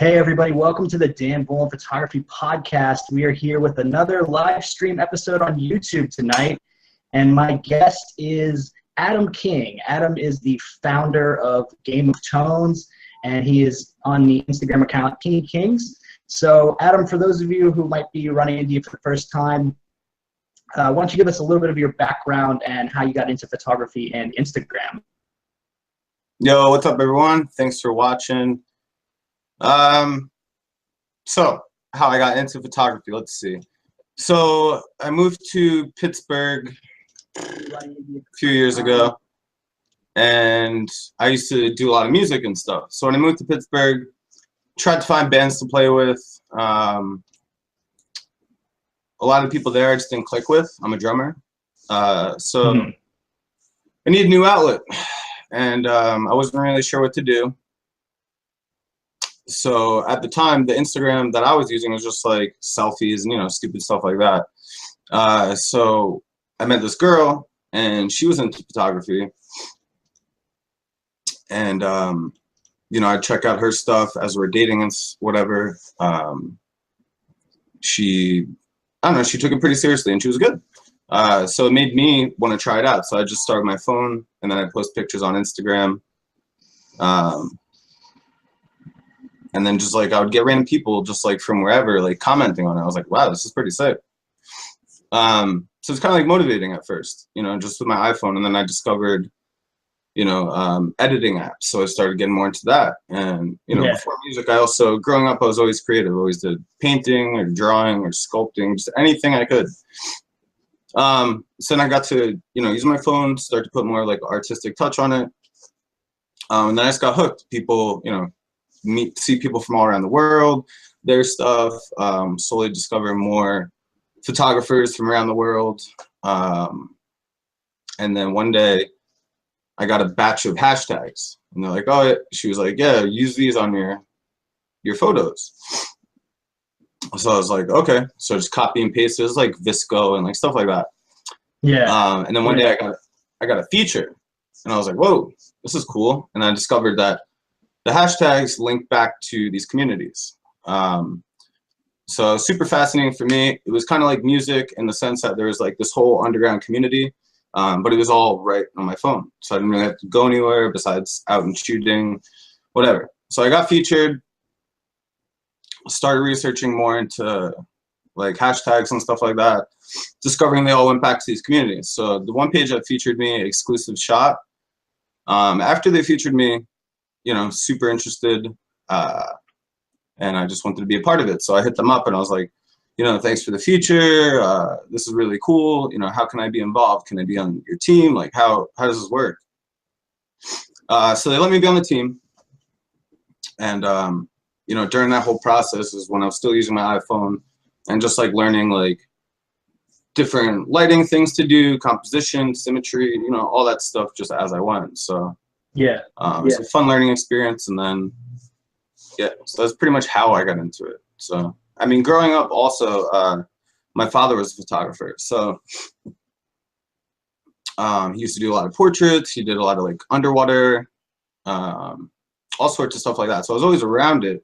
Hey everybody, welcome to the Dan Bullman Photography Podcast. We are here with another live stream episode on YouTube tonight, and my guest is Adam King. Adam is the founder of AGameoftones, and he is on the Instagram account King Kings. So Adam, for those of you who might be running into you for the first time, why don't you give us a little bit of your background and how you got into photography and Instagram? Yo, what's up everyone? Thanks for watching. So how I got into photography, let's see. So I moved to Pittsburgh a few years ago, and I used to do a lot of music and stuff. So when I moved to Pittsburgh, tried to find bands to play with. A lot of people there I just didn't click with. I'm a drummer. I need a new outlet, and I wasn't really sure what to do. So at the time, the Instagram that I was using was just like selfies and, you know, stupid stuff like that. So I met this girl, and she was into photography. And, you know, I'd check out her stuff as we're dating and whatever. I don't know, she took it pretty seriously, and she was good. So it made me want to try it out. So I just started my phone, and then I post pictures on Instagram. And then just like I would get random people just like from wherever like commenting on it. I was like, wow, this is pretty sick. So it's kind of like motivating at first, you know, just with my iPhone. And then I discovered, you know, editing apps. So I started getting more into that. And, you know, before music, I also, growing up, I was always creative. I always did painting or drawing or sculpting, just anything I could. So then I got to, you know, use my phone, start to put more like artistic touch on it. And then I just got hooked. People, you know, see people from all around the world, their stuff, slowly discover more photographers from around the world. And then one day I got a batch of hashtags, and they're like, oh, she was like, yeah, use these on your photos. So I was like, okay. So just copy and paste. It was like Visco and like stuff like that. Yeah. And then one day I got a feature, and I was like, whoa, this is cool. And I discovered that the hashtags link back to these communities. So super fascinating for me. It was kind of like music in the sense that there was like this whole underground community, but it was all right on my phone. So I didn't really have to go anywhere besides out and shooting, whatever. So I got featured, started researching more into like hashtags and stuff like that, discovering they all went back to these communities. So the one page that featured me, Exclusive Shot, after they featured me, you know, super interested, and I just wanted to be a part of it. So I hit them up, and I was like, you know, thanks for the feature. This is really cool. You know, how can I be involved? Can I be on your team? Like, how does this work? So they let me be on the team. And, you know, during that whole process is when I was still using my iPhone and just like learning like different lighting things to do, composition, symmetry, you know, all that stuff just as I went. So it's a fun learning experience. And then, so that's pretty much how I got into it. So, I mean, growing up also, my father was a photographer. So he used to do a lot of portraits. He did a lot of like underwater, all sorts of stuff like that. So I was always around it,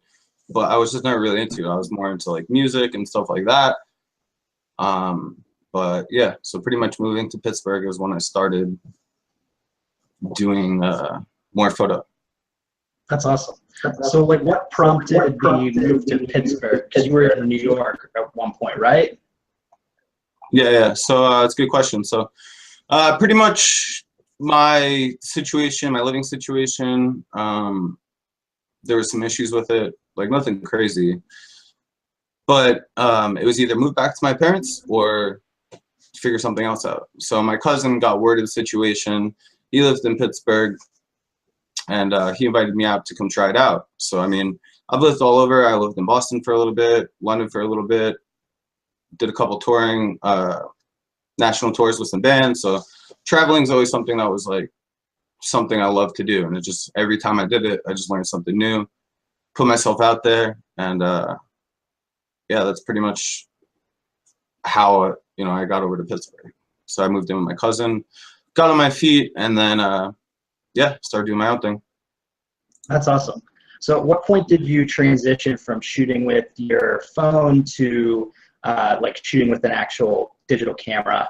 but I was just never really into it. I was more into like music and stuff like that. But yeah, so pretty much moving to Pittsburgh is when I started doing more photo. That's awesome. So like what prompted the move to Pittsburgh? Because you were in New York at one point, right? Yeah. So it's a good question. So pretty much my situation, my living situation, there were some issues with it, like nothing crazy. But it was either move back to my parents or figure something else out. So my cousin got word of the situation. He lived in Pittsburgh, and he invited me out to come try it out. So, I mean, I've lived all over. I lived in Boston for a little bit, London for a little bit, did a couple touring, national tours with some bands. So traveling is always something that was like something I love to do. And it just, every time I did it, I just learned something new, put myself out there. And yeah, that's pretty much how, you know, I got over to Pittsburgh. So I moved in with my cousin, got on my feet, and then yeah, started doing my own thing. That's awesome. So at what point did you transition from shooting with your phone to like shooting with an actual digital camera?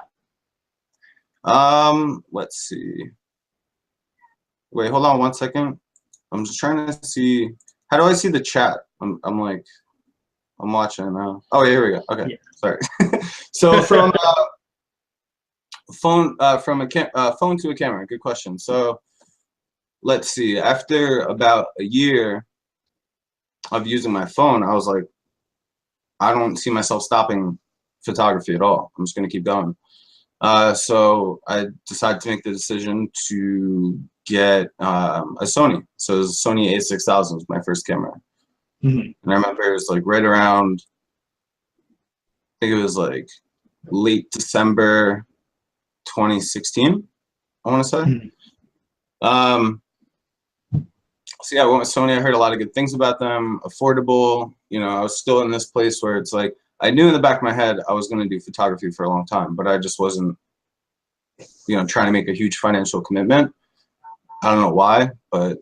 Let's see. Wait, hold on one second. I'm just trying to see. How do I see the chat? I'm watching now. Oh, here we go. Okay, yeah. Sorry. So from phone to a camera. Good question. So let's see. After about a year of using my phone, I was like, I don't see myself stopping photography at all. I'm just gonna keep going. So I decided to make the decision to get a Sony. So it was a Sony A6000 was my first camera. And I remember it was like right around, I think it was like late December 2016, I want to say. So yeah, I went with Sony. I heard a lot of good things about them. Affordable. You know, I was still in this place where it's like, I knew in the back of my head I was going to do photography for a long time, but I just wasn't, you know, trying to make a huge financial commitment. I don't know why, but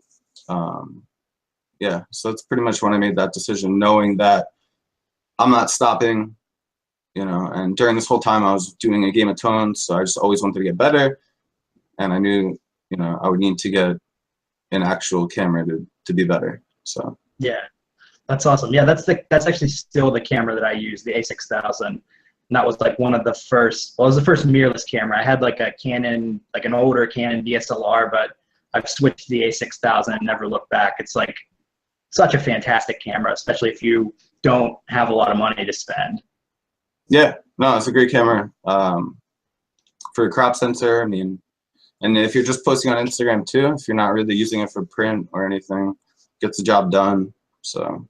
yeah, so that's pretty much when I made that decision, knowing that I'm not stopping, you know, and during this whole time I was doing a game of tones, so I just always wanted to get better, and I knew, you know, I would need to get an actual camera to be better. So yeah, that's awesome. Yeah, that's actually still the camera that I use, the A6000. And that was like one of the first, well, it was the first mirrorless camera. I had like a Canon, like an older Canon DSLR, but I've switched to the A6000 and never looked back. It's like such a fantastic camera, especially if you don't have a lot of money to spend. Yeah, no, it's a great camera. For a crop sensor, I mean, and if you're just posting on Instagram too, if you're not really using it for print or anything, gets the job done. So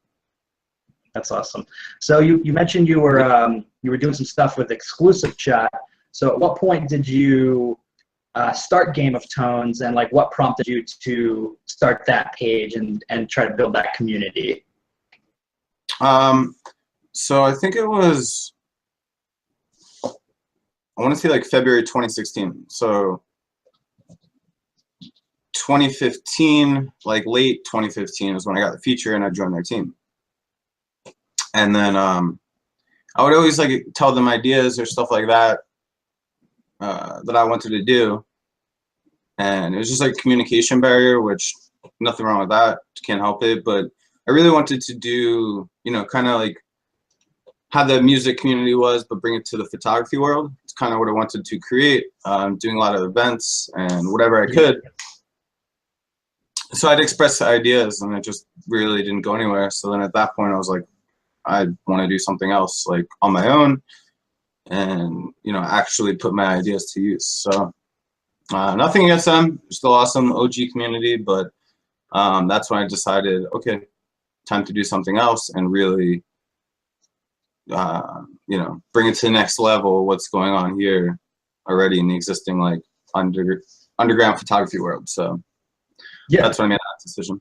that's awesome. So you mentioned you were doing some stuff with Exclusive Shot. So at what point did you start Game of Tones, and like what prompted you to start that page and try to build that community? So I think it was, I want to say like February 2016. So 2015, like late 2015 is when I got the feature and I joined their team. And then I would always like tell them ideas or stuff like that that I wanted to do. And it was just like a communication barrier, which nothing wrong with that, can't help it. But I really wanted to do, you know, kind of like how the music community was, but bring it to the photography world. It's kind of what I wanted to create, doing a lot of events and whatever I could. So I'd express ideas and it just really didn't go anywhere. So then at that point I was like, I want to do something else like on my own and, you know, actually put my ideas to use. So nothing against them, still awesome OG community, but that's when I decided, okay, time to do something else and really, you know, bring it to the next level. What's going on here already in the existing like underground photography world. So yeah, that's when I made that decision.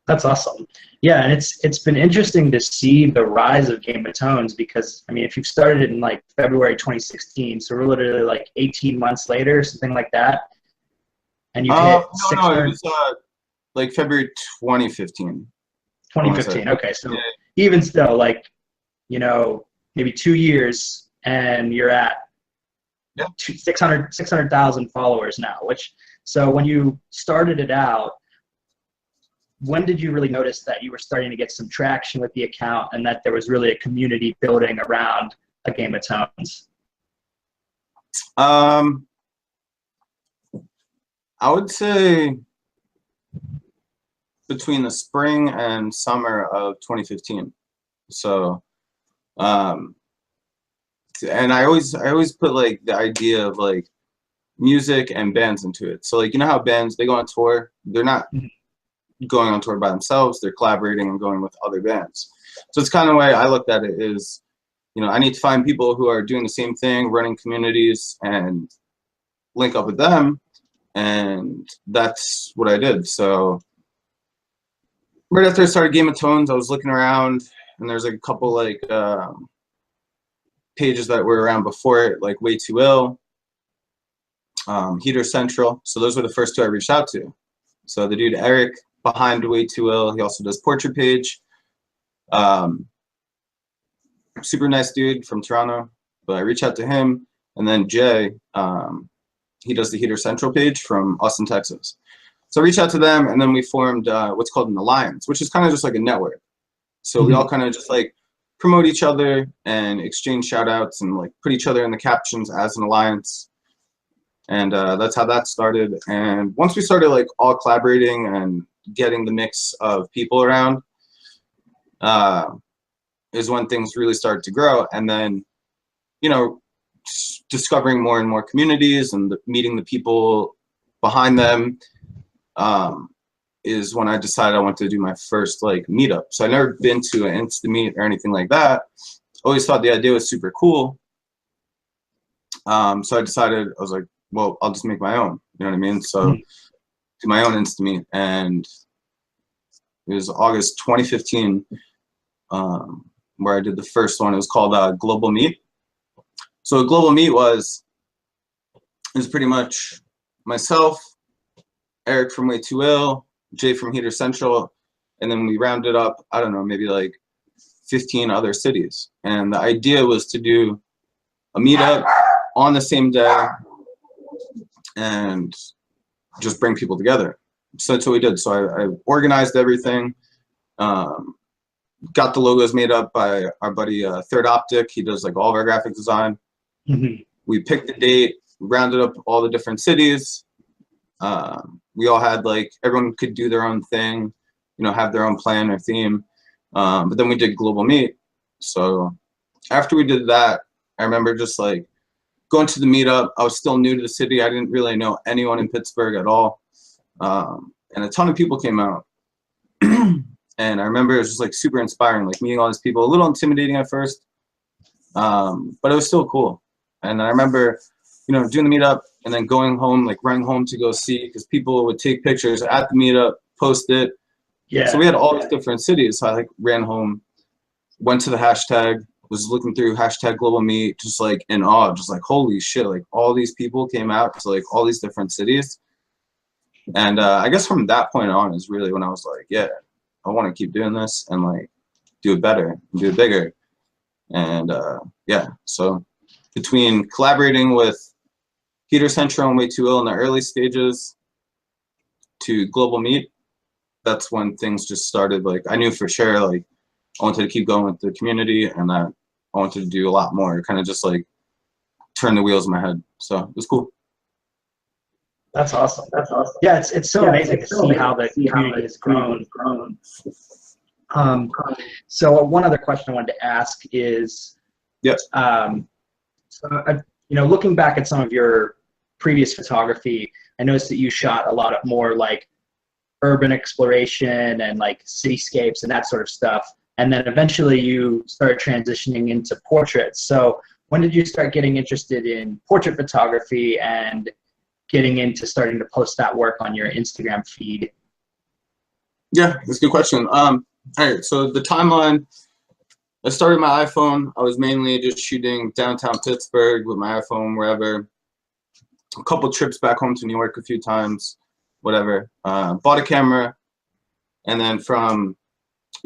That's awesome. Yeah, and it's been interesting to see the rise of Game of Tones because, I mean, if you've started it in like February 2016, so we're literally like 18 months later, something like that, and you've hit 600. No, it was like February 2015. 2015, okay. So yeah. Even still, like, you know, maybe 2 years and you're at 600,000 followers now, which, so when you started it out, when did you really notice that you were starting to get some traction with the account and that there was really a community building around a Game of Tones? I would say between the spring and summer of 2015. So, and I always put like the idea of like music and bands into it. So like, you know how bands, they go on tour, they're not going on tour by themselves, they're collaborating and going with other bands. So it's kind of the way I looked at it is, you know, I need to find people who are doing the same thing, running communities, and link up with them, and that's what I did. So right after I started Game of Tones, I was looking around, and there's like a couple like pages that were around before it, like Way Too Ill, Heater Central. So those were the first two I reached out to. So the dude Eric, behind Way Too Ill. He also does portrait page. Super nice dude from Toronto, but I reached out to him, and then Jay, he does the Heater Central page from Austin, Texas. So I reached out to them, and then we formed what's called an alliance, which is kind of just like a network. So we all kind of just like promote each other and exchange shout outs and like put each other in the captions as an alliance. And that's how that started. And once we started like all collaborating and getting the mix of people around, is when things really started to grow. And then, you know, discovering more and more communities and meeting the people behind them, is when I decided I wanted to do my first like meetup. So I'd never been to an Insta meet or anything like that. Always thought the idea was super cool. So I decided, I was like, well, I'll just make my own, you know what I mean? So do my own Insta meet, and it was August 2015, where I did the first one. It was called Global Meet. So a Global Meet was pretty much myself, Eric from Way Too Ill, Jay from Heater Central, and then we rounded up, I don't know, maybe like 15 other cities. And the idea was to do a meetup on the same day and just bring people together. So that's what we did. So I organized everything, got the logos made up by our buddy Third Optic. He does like all of our graphic design. We picked the date, rounded up all the different cities. We all had like, everyone could do their own thing, you know, have their own plan or theme. But then we did Global Meet. So after we did that, I remember just like going to the meetup. I was still new to the city. I didn't really know anyone in Pittsburgh at all. And a ton of people came out. And I remember it was just like super inspiring, like meeting all these people, a little intimidating at first, but it was still cool. And I remember, you know, doing the meetup and then going home, like running home to go see, because people would take pictures at the meetup, post it. Yeah. So we had all these different cities. So I like ran home, went to the hashtag, was looking through hashtag Global Meet, just like in awe, just like, holy shit, like all these people came out to like all these different cities. And I guess from that point on is really when I was like, yeah, I want to keep doing this and like do it better and do it bigger. And yeah, so between collaborating with Heater Central and Way Too Ill in the early stages to Global Meet, that's when things just started. Like I knew for sure, like I wanted to keep going with the community, and I wanted to do a lot more, kind of just like turn the wheels in my head. So it was cool. That's awesome. That's awesome. Yeah, it's so amazing to see how the community has grown. So one other question I wanted to ask is, yes. You know, looking back at some of your previous photography, I noticed that you shot a lot of more like urban exploration and like cityscapes and that sort of stuff. And then eventually you started transitioning into portraits. So when did you start getting interested in portrait photography and getting into starting to post that work on your Instagram feed? Yeah, that's a good question. All right, so the timeline, I started my iPhone. I was mainly just shooting downtown Pittsburgh with my iPhone, wherever. A couple trips back home to New York a few times, whatever. Bought a camera, and then from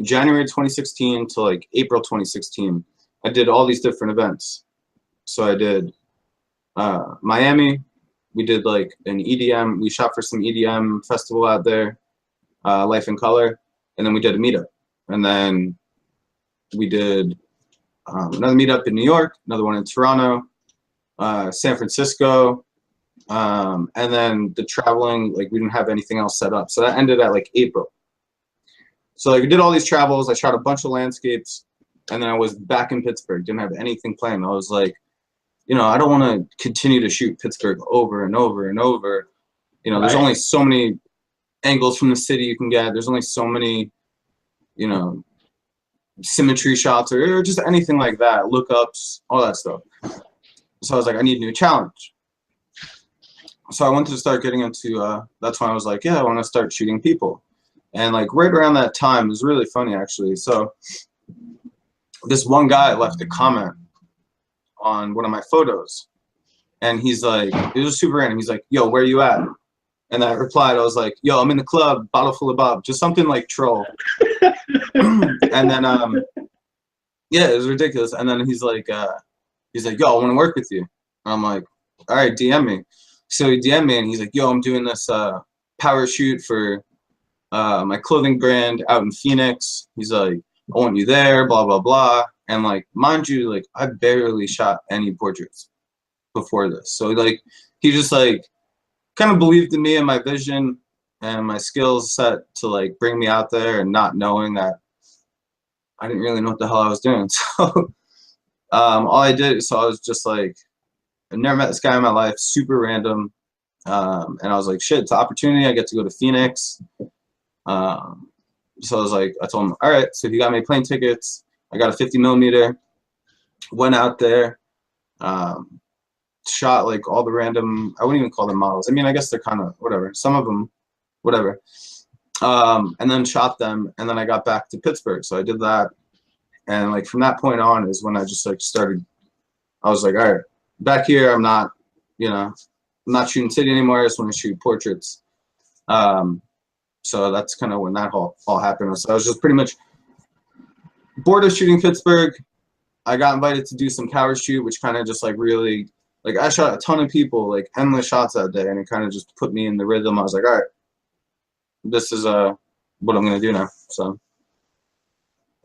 January 2016 to like April 2016, I did all these different events. So I did Miami. We did like an EDM. We shot for some EDM festival out there, Life in Color, and then we did a meetup. And then we did another meetup in New York, another one in Toronto, San Francisco, and then the traveling, like we didn't have anything else set up. So that ended at like April. So like we did all these travels. I shot a bunch of landscapes, and then I was back in Pittsburgh. Didn't have anything planned. I was like, you know, I don't want to continue to shoot Pittsburgh over and over and over. You know, there's only so many angles from the city you can get. There's only so many, you know, symmetry shots or just anything like that, lookups, all that stuff. So I was like, I need a new challenge. So I wanted to start getting into, that's when I was like, yeah, I want to start shooting people. And like right around that time, it was really funny actually. So this one guy left a comment on one of my photos, and he's like, it was super random. He's like, yo, where you at? And I replied, I was like, yo, I'm in the club, bottle full of Bob, just something like troll. And then, yeah, it was ridiculous. And then he's like, yo, I want to work with you. And I'm like, all right, DM me. So he DM'd me and he's like, yo, I'm doing this power shoot for my clothing brand out in Phoenix. He's like, I want you there, blah, blah, blah. And like, mind you, like I barely shot any portraits before this. So like, he just like kind of believed in me and my vision and my skills set to like bring me out there, and not knowing that I didn't really know what the hell I was doing. So all I did, so I was just like, I've never met this guy in my life, super random. And I was like, shit, it's an opportunity. I get to go to Phoenix. So I was like, I told him, all right, so if you got me plane tickets, I got a 50mm, went out there, shot like all the random, I wouldn't even call them models. I mean, I guess they're kind of whatever, some of them, whatever. And then shot them, and then I got back to Pittsburgh. So I did that. And like from that point on is when I just like started, I was like, all right, back here, I'm not, you know, I'm not shooting city anymore. I just want to shoot portraits. So that's kind of when that all happened. So I was just pretty much bored of shooting Pittsburgh. I got invited to do some cower shoot, which kind of just like really, like I shot a ton of people, like endless shots that day, and it kind of just put me in the rhythm. I was like, all right, this is what I'm gonna do now. So,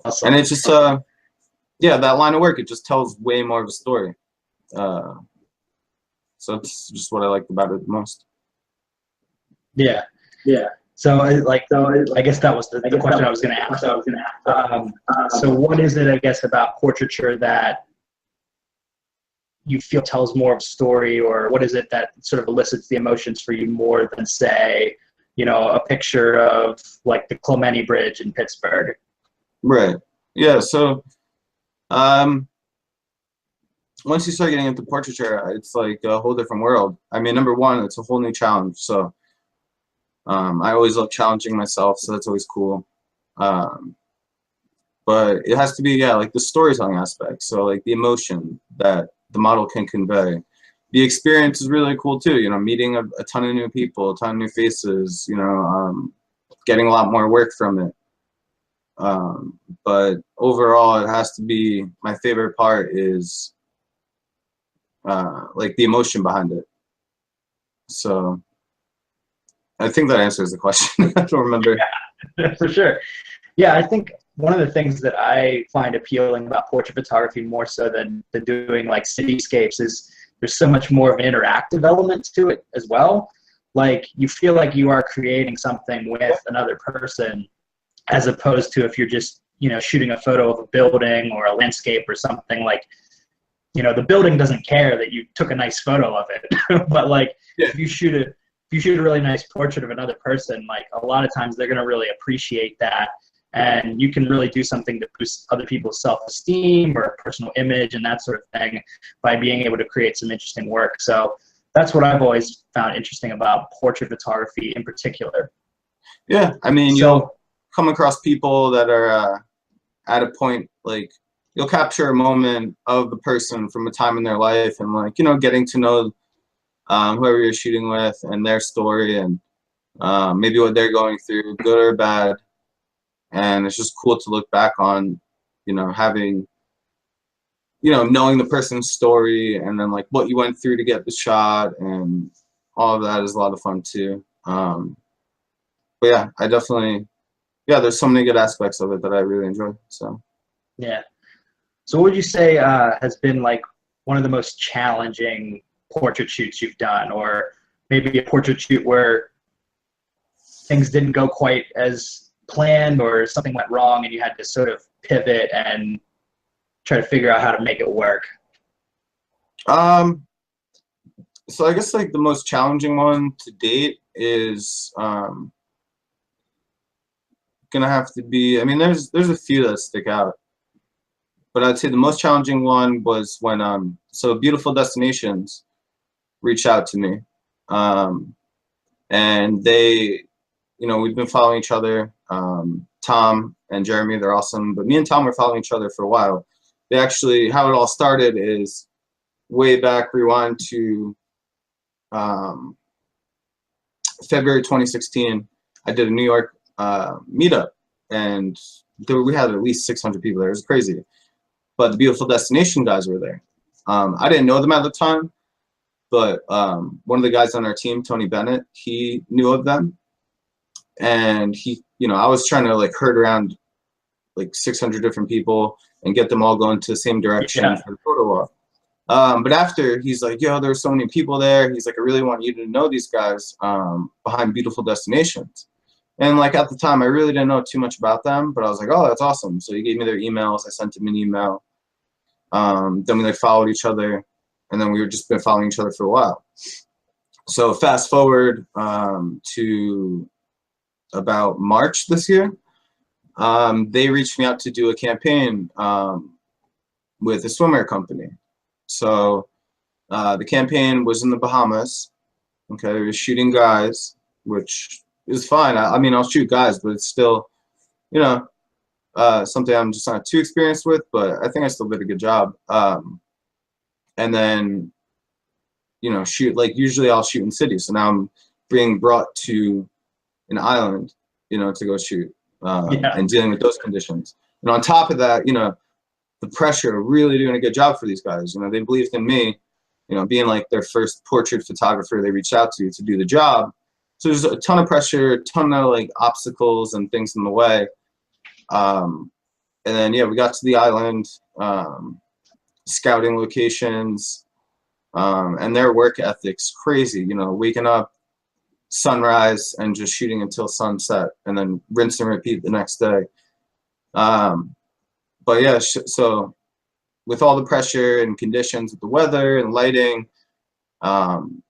Awesome. and it's just yeah, that line of work, it just tells way more of a story. So it's just what I liked about it the most. Yeah. Yeah. So I guess that was the question I was going to ask. So what is it, I guess, about portraiture that you feel tells more of a story, or what is it that sort of elicits the emotions for you more than, say, you know, a picture of like the Clementi Bridge in Pittsburgh? Right. Yeah. So once you start getting into portraiture, it's like a whole different world. I mean, number one, it's a whole new challenge. So I always love challenging myself, so that's always cool. But it has to be, yeah, like the storytelling aspect. So like the emotion that the model can convey. The experience is really cool too, you know, meeting a ton of new people, a ton of new faces, you know, getting a lot more work from it. But overall, it has to be, my favorite part is like the emotion behind it. So I think that answers the question. I don't remember. Yeah, for sure. Yeah, I think one of the things that I find appealing about portrait photography more so than doing like cityscapes is there's so much more of an interactive element to it as well. Like you feel like you are creating something with another person, as opposed to if you're just, you know, shooting a photo of a building or a landscape or something. Like, you know, the building doesn't care that you took a nice photo of it. But like, yeah, if you shoot a really nice portrait of another person, like a lot of times they're going to really appreciate that. And you can really do something to boost other people's self-esteem or personal image and that sort of thing by being able to create some interesting work. So that's what I've always found interesting about portrait photography in particular. Yeah, I mean, you'll come across people that are at a point, like you'll capture a moment of the person from a time in their life, and like, you know, getting to know whoever you're shooting with and their story, and maybe what they're going through, good or bad. And it's just cool to look back on, you know, having, you know, knowing the person's story and then like what you went through to get the shot, and all of that is a lot of fun too. But yeah, I definitely, yeah, there's so many good aspects of it that I really enjoy. So yeah. So what would you say has been like one of the most challenging portrait shoots you've done, or maybe a portrait shoot where things didn't go quite as planned or something went wrong and you had to sort of pivot and try to figure out how to make it work? So I guess like the most challenging one to date is gonna have to be, I mean, there's a few that stick out, but I'd say the most challenging one was when so Beautiful Destinations reached out to me, and they, you know, we've been following each other. Tom and Jeremy, they're awesome, but me and Tom were following each other for a while. They actually, how it all started is way back, rewind to February 2016, I did a New York meetup, and we had at least 600 people there. It was crazy. But the Beautiful Destination guys were there. I didn't know them at the time, but one of the guys on our team, Tony Bennett, he knew of them. And he, you know, I was trying to like herd around like 600 different people and get them all going to the same direction for the photo walk. But after, he's like, yo, there's so many people there. He's like, I really want you to know these guys behind Beautiful Destinations. And like at the time, I really didn't know too much about them, but I was like, oh, that's awesome. So he gave me their emails. I sent him an email. Then we like followed each other, and then we were just been following each other for a while. So fast forward to about March this year, they reached me out to do a campaign with a swimwear company. So the campaign was in the Bahamas. Okay, we were shooting guys, which is fine. I mean, I'll shoot guys, but it's still, you know, something I'm just not too experienced with, but I think I still did a good job. And then, you know, shoot, like usually I'll shoot in cities. So now I'm being brought to an island, you know, to go shoot and dealing with those conditions. And on top of that, you know, the pressure of really doing a good job for these guys. You know, they believed in me, you know, being like their first portrait photographer they reached out to do the job. So there's a ton of pressure, a ton of like obstacles and things in the way. And then, yeah, we got to the island, scouting locations, and their work ethic's crazy, you know, waking up, sunrise, and just shooting until sunset, and then rinse and repeat the next day. But yeah, so with all the pressure and conditions with the weather and lighting,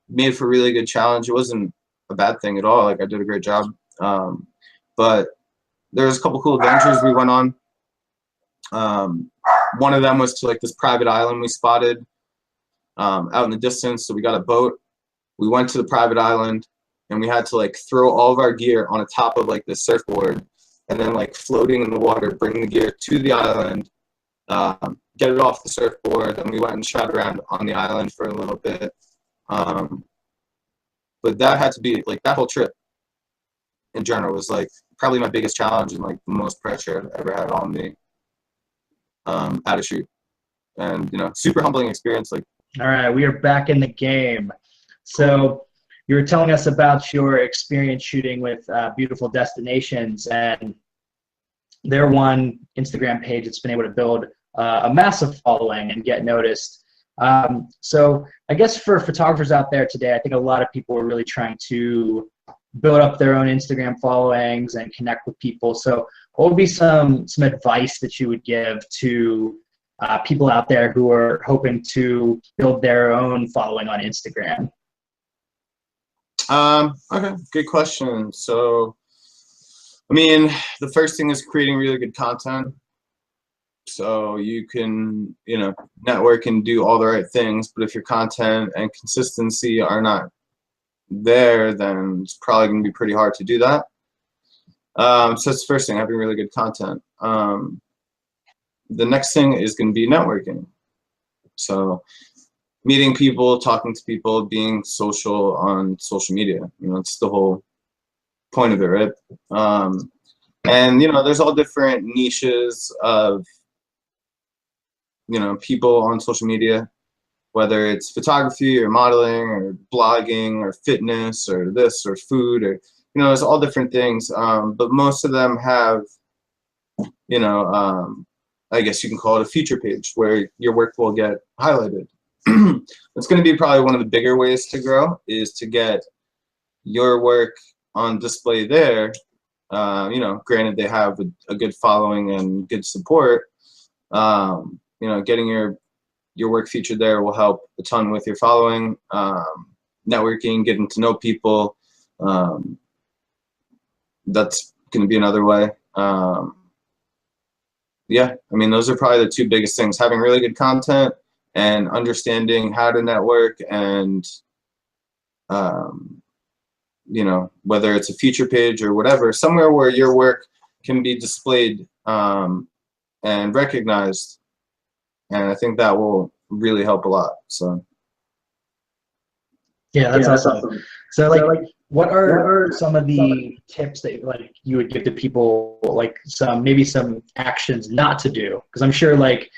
made for a really good challenge. It wasn't a bad thing at all. Like, I did a great job. But there was a couple cool adventures we went on. One of them was to like this private island we spotted out in the distance. So we got a boat. We went to the private island, and we had to like throw all of our gear on the top of like this surfboard, and then like floating in the water, bring the gear to the island, get it off the surfboard. And we went and shot around on the island for a little bit. But that had to be like, that whole trip in general was like probably my biggest challenge and like the most pressure I've ever had on me at a shoot. And, you know, super humbling experience. Like, all right, we are back in the game. So you were telling us about your experience shooting with Beautiful Destinations, and their one Instagram page that's been able to build a massive following and get noticed. So I guess for photographers out there today, I think a lot of people are really trying to build up their own Instagram followings and connect with people. So what would be some advice that you would give to people out there who are hoping to build their own following on Instagram? Okay, good question. So, I mean, the first thing is creating really good content. So you can, you know, network and do all the right things, but if your content and consistency are not there, then it's probably going to be pretty hard to do that. So that's the first thing, having really good content. The next thing is going to be networking. So meeting people, talking to people, being social on social media. You know, it's the whole point of it, right? And, you know, there's all different niches of, you know, people on social media, whether it's photography or modeling or blogging or fitness or this or food, or, you know, there's all different things. But most of them have, you know, I guess you can call it a feature page where your work will get highlighted. It's going to be probably one of the bigger ways to grow, is to get your work on display there. You know, granted, they have a good following and good support. You know, getting your work featured there will help a ton with your following, networking, getting to know people. That's going to be another way. Yeah, I mean, those are probably the two biggest things: having really good content and understanding how to network, and you know, whether it's a feature page or whatever, somewhere where your work can be displayed and recognized. And I think that will really help a lot. So yeah, that's awesome. So like What are some of the tips that like you would give to people, like maybe some actions not to do? Because I'm sure like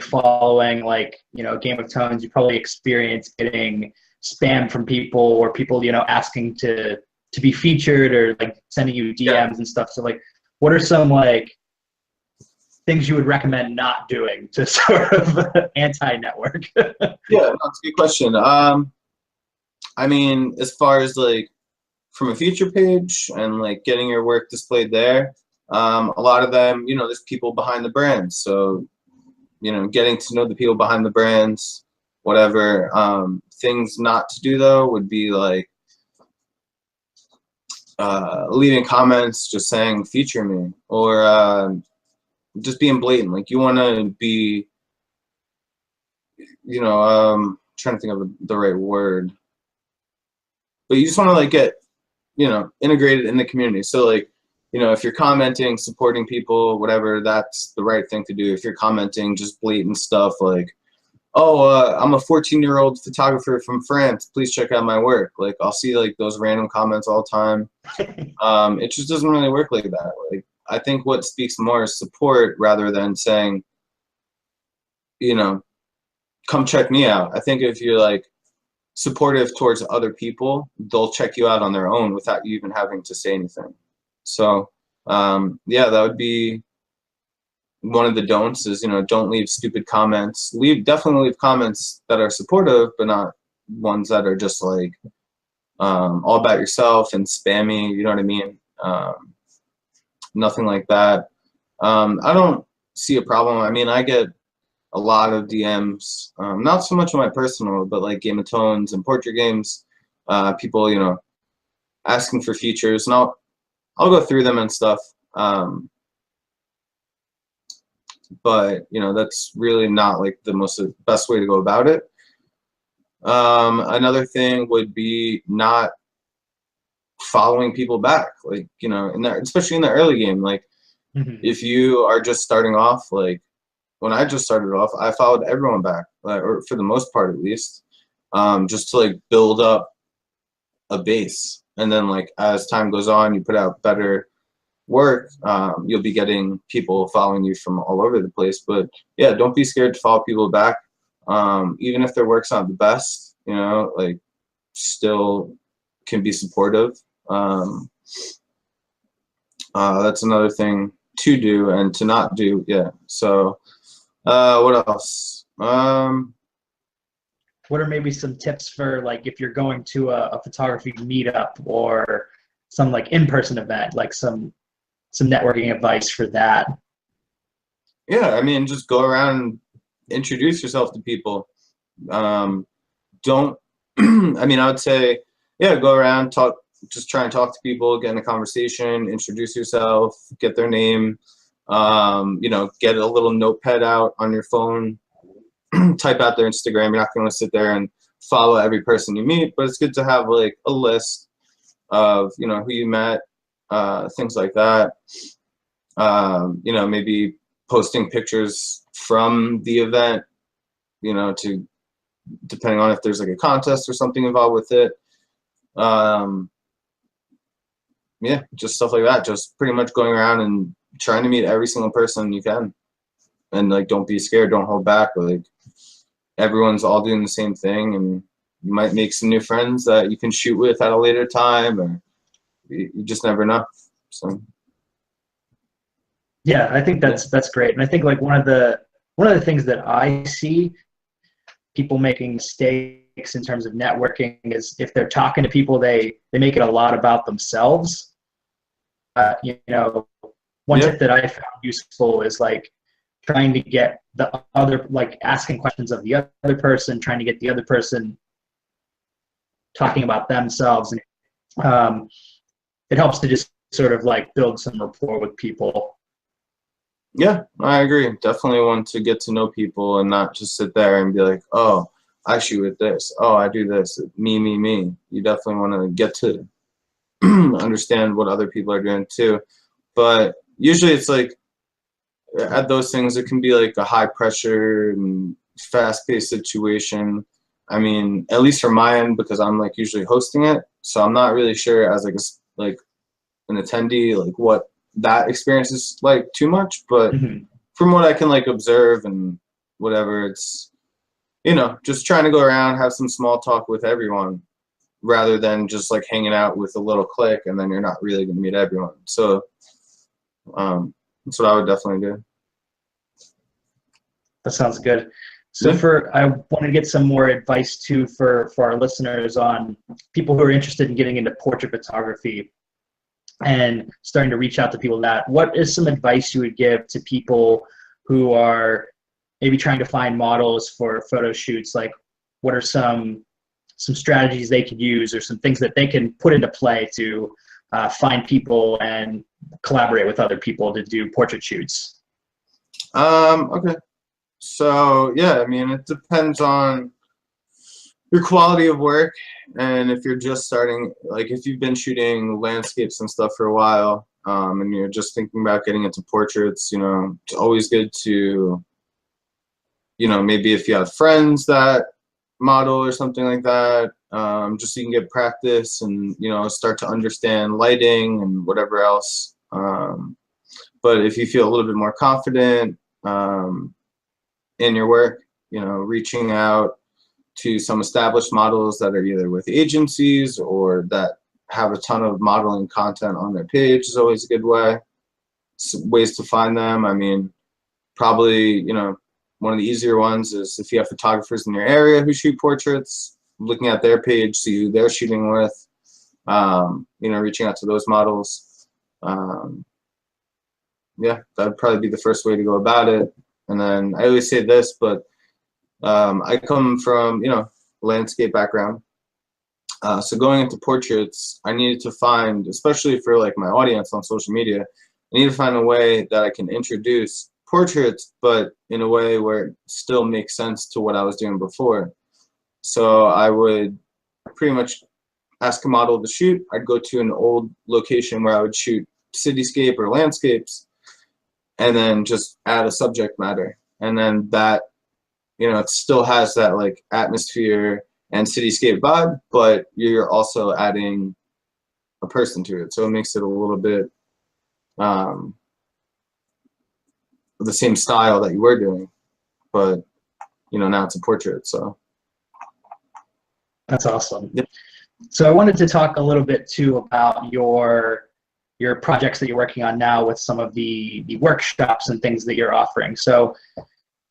following like, Game of Tones, you probably experience getting spam from people, or people, asking to be featured, or like sending you DMs and stuff. So like, what are some like things you would recommend not doing to sort of anti-network? Yeah, that's a good question. I mean, as far as like from a feature page and like getting your work displayed there, a lot of them, there's people behind the brands. So, getting to know the people behind the brands, whatever. Things not to do though would be like leaving comments just saying feature me, or just being blatant. Like you want to be, trying to think of the right word, but you just want to like get, integrated in the community. So like, if you're commenting, supporting people, whatever, that's the right thing to do. If you're commenting just blatant stuff like, oh, I'm a 14-year-old photographer from France, please check out my work. Like I'll see like those random comments all the time. It just doesn't really work like that. Like I think what speaks more is support rather than saying, come check me out. I think if you're like supportive towards other people, they'll check you out on their own without you even having to say anything. So yeah, that would be one of the don'ts is, don't leave stupid comments. Definitely leave comments that are supportive, but not ones that are just like all about yourself and spammy, you know what I mean? Nothing like that. I don't see a problem. I mean, I get a lot of DMs, not so much on my personal, but like Game of Tones and Portrait Games, people, asking for features, and I'll go through them and stuff. But that's really not like the best way to go about it. Another thing would be not following people back, like especially in the early game. Like if you are just starting off, like when I just started off, I followed everyone back, or for the most part at least, just to like build up a base. And then like as time goes on, you put out better work, you'll be getting people following you from all over the place. But yeah, don't be scared to follow people back, even if their work's not the best, like still can be supportive. That's another thing to do and to not do. Yeah. So what else? What are maybe some tips for like if you're going to a photography meetup or some like in-person event, like some networking advice for that? Yeah, I mean, just go around and introduce yourself to people. Don't I mean, I would say, yeah, go around, talk, just try and talk to people, get in a conversation, introduce yourself, get their name, get a little notepad out on your phone, type out their Instagram. You're not going to sit there and follow every person you meet, but it's good to have like a list of, who you met, things like that. Maybe posting pictures from the event, to depending on if there's like a contest or something involved with it. Yeah, just stuff like that. Just pretty much going around and trying to meet every single person you can, and like don't be scared, don't hold back. Like everyone's all doing the same thing, and you might make some new friends that you can shoot with at a later time, or you just never know. So yeah, I think that's great. And I think like one of the things that I see people making mistakes in terms of networking is if they're talking to people, they make it a lot about themselves. One tip that I found useful is like trying to get the other, like asking questions of the other person, trying to get the other person talking about themselves. And it helps to just sort of like build some rapport with people. Yeah, I agree. Definitely want to get to know people and not just sit there and be like, oh, I shoot with this. Oh, I do this. Me, me, me. You definitely want to get to understand what other people are doing too. But usually it's like at those things, it can be like a high pressure and fast paced situation. I mean, at least from my end, because I'm like usually hosting it, So I'm not really sure as like like an attendee like what that experience is like too much, but from what I can like observe and whatever, it's, you know, just trying to go around, have some small talk with everyone rather than just like hanging out with a little clique and then you're not really going to meet everyone. So that's what I would definitely do. That sounds good. So I want to get some more advice too for our listeners on people who are interested in getting into portrait photography and starting to reach out to people. That what is some advice you would give to people who are maybe trying to find models for photo shoots? Like, what are some strategies they could use, or some things that they can put into play to find people and collaborate with other people to do portrait shoots? Okay. So yeah, I mean, it depends on your quality of work, and if you're just starting, like if you've been shooting landscapes and stuff for a while, and you're just thinking about getting into portraits, you know, it's always good to, you know, maybe if you have friends that model or something like that, just so you can get practice and, you know, start to understand lighting and whatever else. But if you feel a little bit more confident in your work, you know, reaching out to some established models that are either with agencies or that have a ton of modeling content on their page is always a good way. Ways to find them, I mean, probably, you know, one of the easier ones is if you have photographers in your area who shoot portraits, looking at their page, see who they're shooting with, you know, reaching out to those models. Yeah, that would probably be the first way to go about it. And then I always say this, but I come from, you know, landscape background. So going into portraits, I needed to find, especially for like my audience on social media, I need to find a way that I can introduce portraits, but in a way where it still makes sense to what I was doing before. So I would pretty much ask a model to shoot. I'd go to an old location where I would shoot cityscape or landscapes, and then just add a subject matter. And then that, you know, it still has that like atmosphere and cityscape vibe, but you're also adding a person to it. So it makes it a little bit the same style that you were doing, but, you know, now it's a portrait, so. That's awesome. Yep. So I wanted to talk a little bit too about your projects that you're working on now with some of the workshops and things that you're offering. So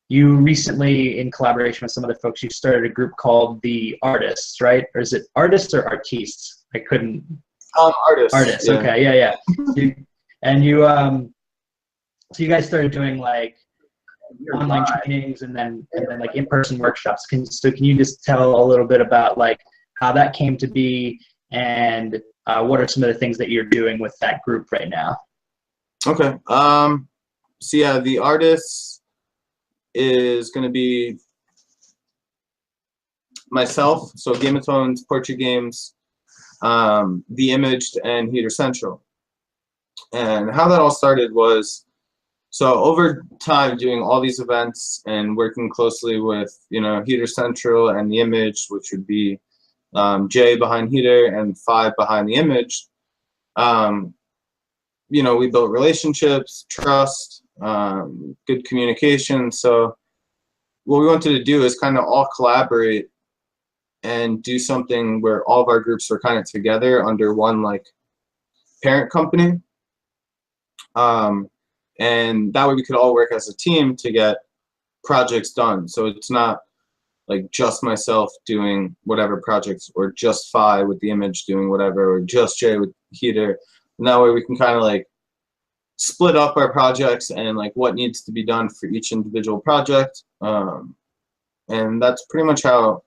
you recently, in collaboration with some other folks, you started a group called the ARTYSTS, right? Or is it ARTYSTS or ARTYSTS? I couldn't. ARTYSTS. ARTYSTS. Yeah. Okay. Yeah. So you guys started doing like online trainings and then like in-person workshops. Can you just tell a little bit about like how that came to be, and what are some of the things that you're doing with that group right now? Okay. So yeah, the ARTYSTS is going to be myself, so Agameoftones, Portrait Games, The Imaged, and Heater Central. And how that all started was, so over time doing all these events and working closely with, you know, Heater Central and The Image, which would be Jay behind Heater and 5 behind The Image, you know, we built relationships, trust, good communication. So what we wanted to do is kind of all collaborate and do something where all of our groups were kind of together under one like parent company. And that way we could all work as a team to get projects done. So it's not like just myself doing whatever projects, or just Phi with The Image doing whatever, or just Jay with Heater. And that way we can kind of like split up our projects and like what needs to be done for each individual project. And that's pretty much how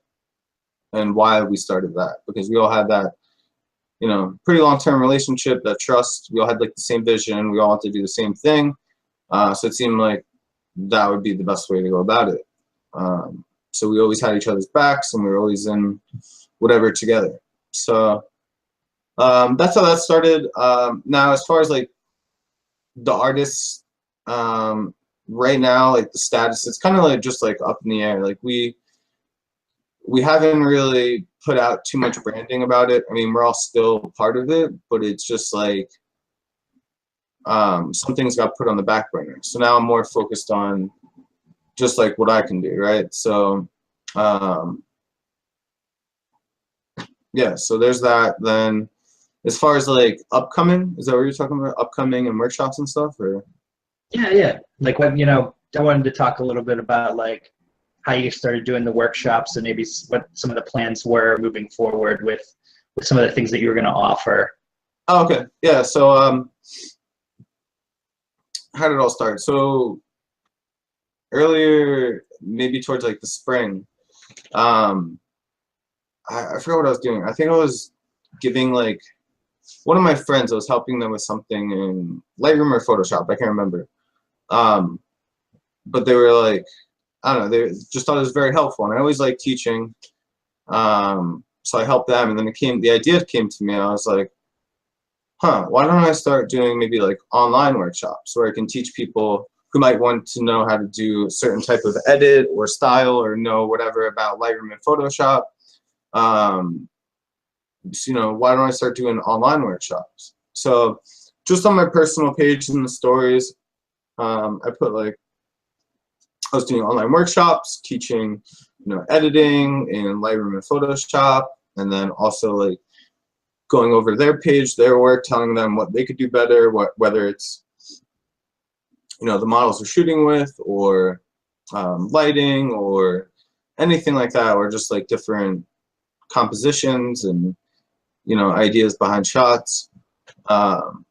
and why we started that, because we all had that, you know, pretty long-term relationship, that trust. We all had like the same vision. We all wanted to do the same thing. So it seemed like that would be the best way to go about it. So we always had each other's backs, and we were always in whatever together. So that's how that started. Now, as far as like the ARTYSTS, right now, like the status, it's kind of like just like up in the air. Like we haven't really put out too much branding about it. I mean, we're all still part of it, but it's just like some things got put on the back burner. So now I'm more focused on just like what I can do, right? So yeah, so there's that. Then as far as like upcoming, is that what you're talking about? Upcoming and workshops and stuff, or? Yeah. Like what, I wanted to talk a little bit about like how you started doing the workshops and maybe what some of the plans were moving forward with some of the things that you were going to offer. Oh, okay. Yeah. So how did it all start? So earlier, maybe towards like the spring, I forgot what I was doing. I think I was giving like one of my friends, I was helping them with something in Lightroom or Photoshop. I can't remember. But they were like, I don't know, they just thought it was very helpful. And I always like teaching. So I helped them, and then the idea came to me. I was like, why don't I start doing maybe like online workshops where I can teach people who might want to know how to do a certain type of edit or style or know whatever about Lightroom and Photoshop. So, why don't I start doing online workshops? So just on my personal page in the stories, I put like, I was doing online workshops, teaching, editing in Lightroom and Photoshop, and then also like going over their page, their work, telling them what they could do better, whether it's, the models we're shooting with, or lighting, or anything like that, or just like different compositions and, ideas behind shots.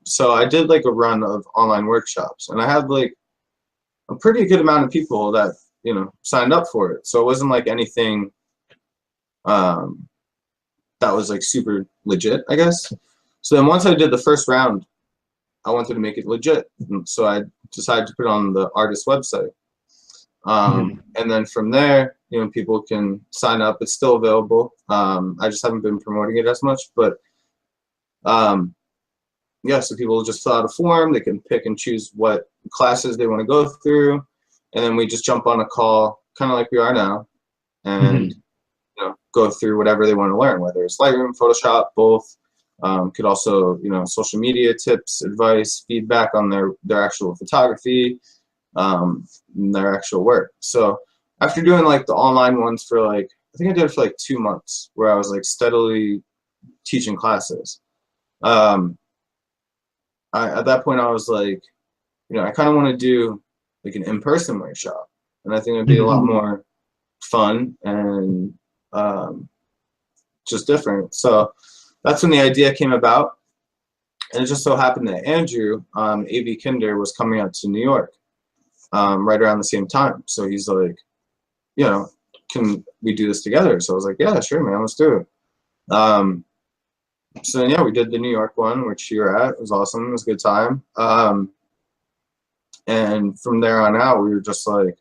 So I did like a run of online workshops, and I had like a pretty good amount of people that, signed up for it. So it wasn't like anything that was like super legit, I guess. So then once I did the first round, I wanted to make it legit. And so I decided to put it on the ARTYSTS website. And then from there, people can sign up. It's still available. I just haven't been promoting it as much, but yeah, so people just fill out a form. They can pick and choose what classes they want to go through, and then we just jump on a call, kind of like we are now, and go through whatever they want to learn, whether it's Lightroom, Photoshop, both. Could also, social media tips, advice, feedback on their actual photography, their actual work. So after doing like the online ones for like, I think I did it for like 2 months, where I was like steadily teaching classes. At that point I was like, I kind of want to do like an in-person workshop, and I think it'd be a lot more fun and just different. So that's when the idea came about, and it just so happened that Andrew, AV Kinder, was coming out to New York right around the same time. So he's like, can we do this together? So I was like, yeah, sure, man, let's do it. So then, yeah, we did the New York one, which you were at. It was awesome. It was a good time. And from there on out, we were just like,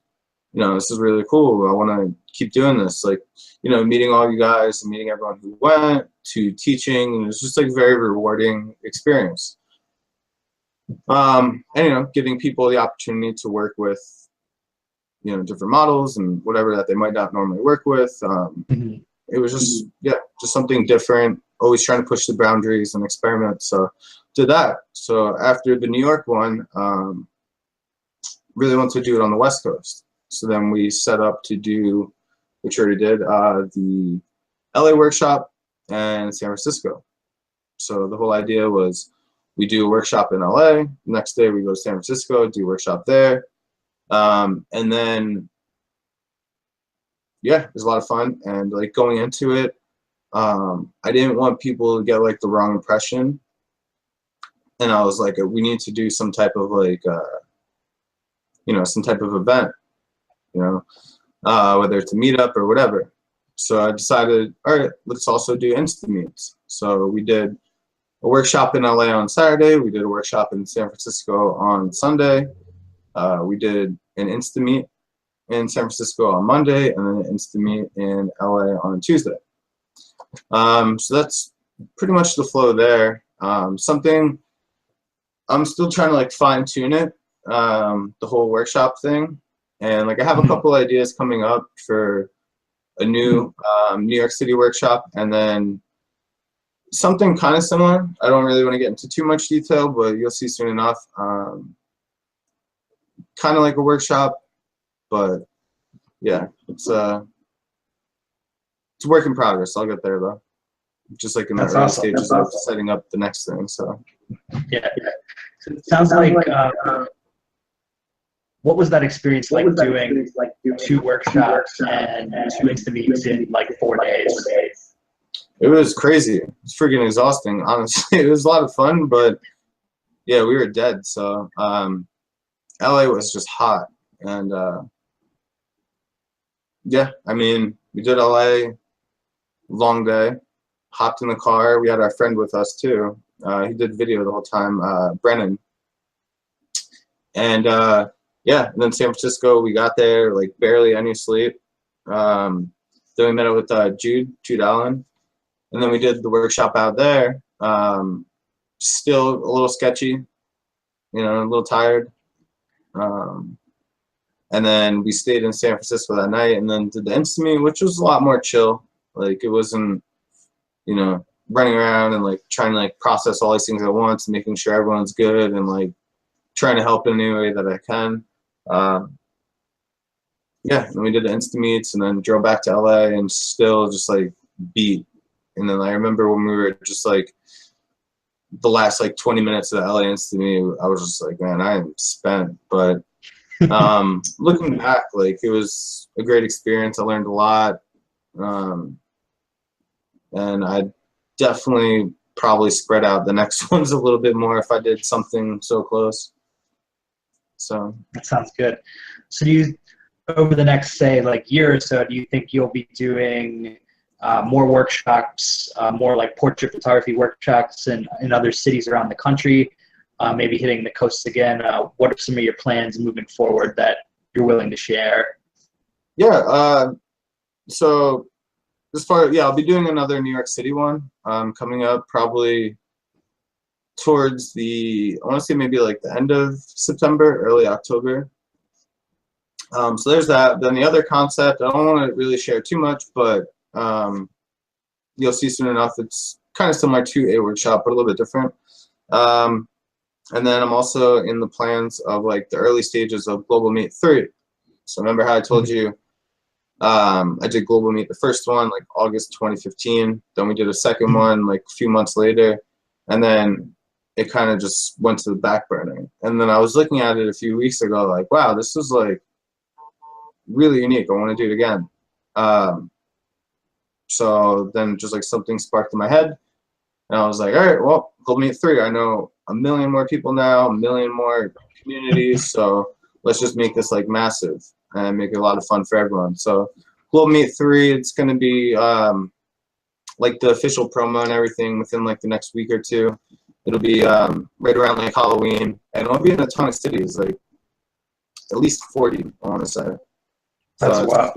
this is really cool. I want to keep doing this. Like, meeting all you guys and meeting everyone who went, to teaching. And it's just like a very rewarding experience. And, giving people the opportunity to work with, different models and whatever that they might not normally work with. It was just, just something different. Always trying to push the boundaries and experiment. So did that. So after the New York one, really wanted to do it on the West Coast. So then we set up to do, which we already did, the LA workshop and San Francisco. So the whole idea was we do a workshop in LA. Next day we go to San Francisco, do a workshop there. And then, yeah, it was a lot of fun. And like going into it, I didn't want people to get like the wrong impression. And I was like, we need to do some type of like, some type of event, whether it's a meetup or whatever. So I decided, all right, let's also do Insta Meets. So we did a workshop in LA on Saturday. We did a workshop in San Francisco on Sunday. We did an Insta Meet in San Francisco on Monday, and then an Insta Meet in LA on Tuesday. So that's pretty much the flow there. Something I'm still trying to like fine tune it, the whole workshop thing. And like I have a couple ideas coming up for a new New York City workshop, and then something kind of similar. I don't really want to get into too much detail, but you'll see soon enough. Kind of like a workshop, but yeah, it's a work in progress. I'll get there though. Just like in the early stages of setting up the next thing. So yeah, so it sounds like what was that experience like doing 2 workshops and 2 Insta-meets in like 4 days? It was crazy. It's freaking exhausting, honestly. It was a lot of fun, but yeah, we were dead. So LA was just hot, and yeah, I mean, we did LA, long day, hopped in the car. We had our friend with us too. He did video the whole time, Brennan. And yeah, and then San Francisco, we got there like barely any sleep. Then we met up with Jude Allen, and then we did the workshop out there. Still a little sketchy, you know, a little tired. And then we stayed in San Francisco that night, and then did the Insta-meet, which was a lot more chill. Like, it wasn't, you know, running around and like trying to like process all these things at once and making sure everyone's good and like trying to help in any way that I can. Yeah, and we did the Insta-meets and then drove back to LA and still just like beat. And then I remember when we were just like the last like 20 minutes of the LA Insta-meet, I was just like, man, I am spent. But looking back, like, it was a great experience. I learned a lot. And I definitely probably spread out the next ones a little bit more if I did something so close. So that sounds good. So do you, over the next, say, like year or so, do you think you'll be doing more workshops, more like portrait photography workshops in other cities around the country, maybe hitting the coasts again? What are some of your plans moving forward that you're willing to share? Yeah, so as far, yeah, I'll be doing another New York City one coming up probably towards the, I want to say maybe like the end of September, early October. So there's that. Then the other concept, I don't want to really share too much, but you'll see soon enough. It's kind of similar to a workshop, but a little bit different. And then I'm also in the plans of like the early stages of Global Meet 3. So remember how I told you I did Global Meet, the first one, like August 2015. Then we did a second one like a few months later. And then it kind of just went to the back burner. And then I was looking at it a few weeks ago, like, wow, this is like really unique. I want to do it again. So then just like something sparked in my head. And I was like, all right, well, Global Meet 3. I know a million more people now, a million more communities. So let's just make this like massive and make it a lot of fun for everyone. So Global Meet 3, it's going to be like the official promo and everything within like the next week or two. It'll be right around like Halloween, and it'll be in a ton of cities, like at least 40, I want to say. That's So wow.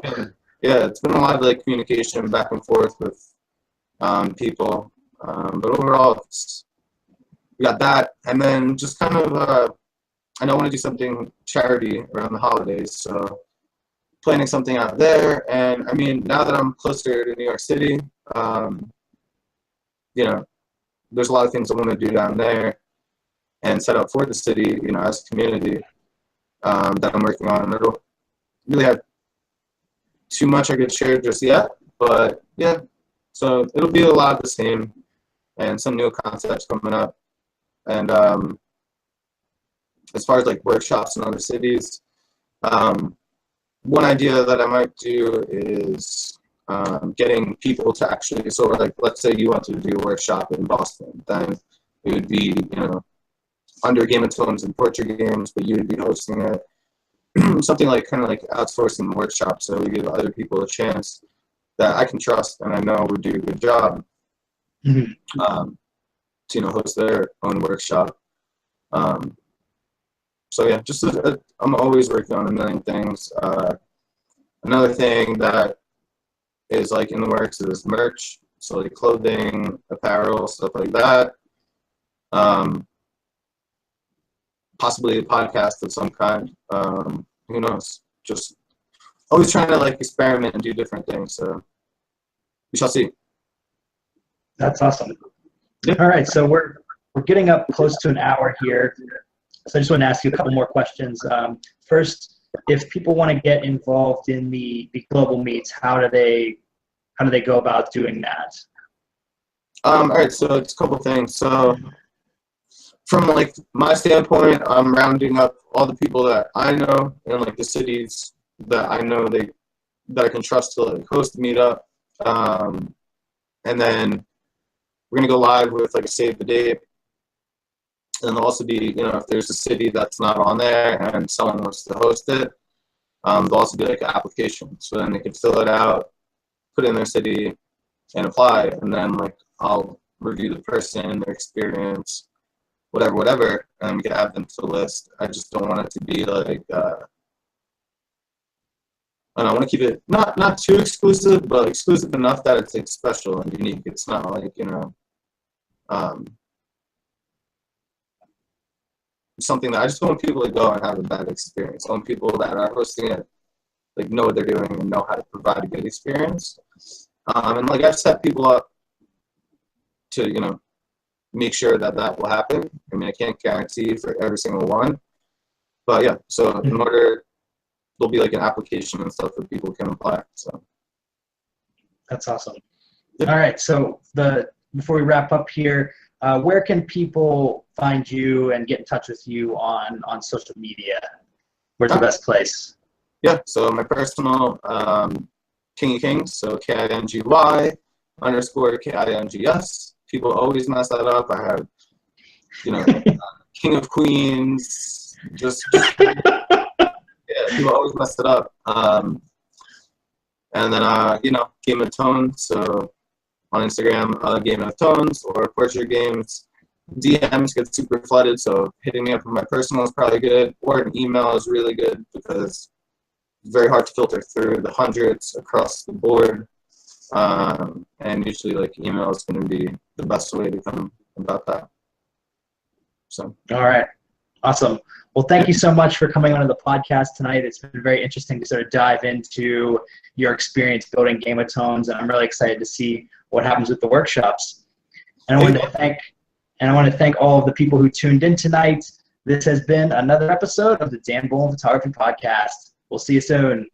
Yeah, it's been a lot of like communication back and forth with people, but overall, we got that, and then just kind of I know I want to do something charity around the holidays, so planning something out there. And I mean, now that I'm closer to New York City, you know, there's a lot of things I want to do down there and set up for the city, you know, as a community that I'm working on. And I don't really have too much I could share just yet, but yeah, so it'll be a lot of the same and some new concepts coming up. And as far as like workshops in other cities, one idea that I might do is getting people to actually, so like, let's say you wanted to do a workshop in Boston, then it would be, you know, under Game of Tones and Portrait Games, but you would be hosting it. Something like kind of like outsourcing the workshop, so we give other people a chance that I can trust and I know would do a good job to, you know, host their own workshop. So yeah, just I'm always working on a million things. Another thing that is like in the works is merch, so like clothing, apparel, stuff like that. Possibly a podcast of some kind. Who knows? Just always trying to like experiment and do different things. So we shall see. That's awesome. All right, so we're getting up close to an hour here. So I just want to ask you a couple more questions. First, if people want to get involved in the global meets, how do they go about doing that? All right, so it's a couple things. So from like my standpoint, I'm rounding up all the people that I know in like the cities that I know that I can trust to like host a meetup. And then we're gonna go live with like a save the date. And there'll also be, you know, if there's a city that's not on there and someone wants to host it, there'll also be like an application. So then they can fill it out, put in their city, and apply. And then like I'll review the person, their experience, whatever, and we can add them to the list. I just don't want it to be like, I want to keep it not too exclusive, but exclusive enough that it's like special and unique. It's not like, you know, something that I just don't want people to go and have a bad experience. I want people that are hosting it like know what they're doing and know how to provide a good experience. And like I've set people up to, you know, make sure that that will happen. I mean, I can't guarantee for every single one, but yeah. So in order, there'll be like an application and stuff that people can apply. So that's awesome. All right, so before we wrap up here, where can people find you and get in touch with you on social media? Where's the best place? Yeah, so my personal Kingy Kings, so KINGY_KINGS. People always mess that up. I have, you know, King of Queens. Yeah, people always mess it up. And then you know, Game of Tones. So on Instagram, AGameoftones, or Portrait Games. DMs get super flooded, so hitting me up with my personal is probably good, or an email is really good because it's very hard to filter through the hundreds across the board. And usually like email is going to be the best way to come about that. So all right, awesome. Well, thank you so much for coming onto the podcast tonight. It's been very interesting to sort of dive into your experience building Game of Tones, and I'm really excited to see what happens with the workshops. And I want to thank all of the people who tuned in tonight. This has been another episode of the Dan Bullman Photography Podcast. We'll see you soon.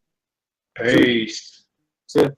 Peace. See ya.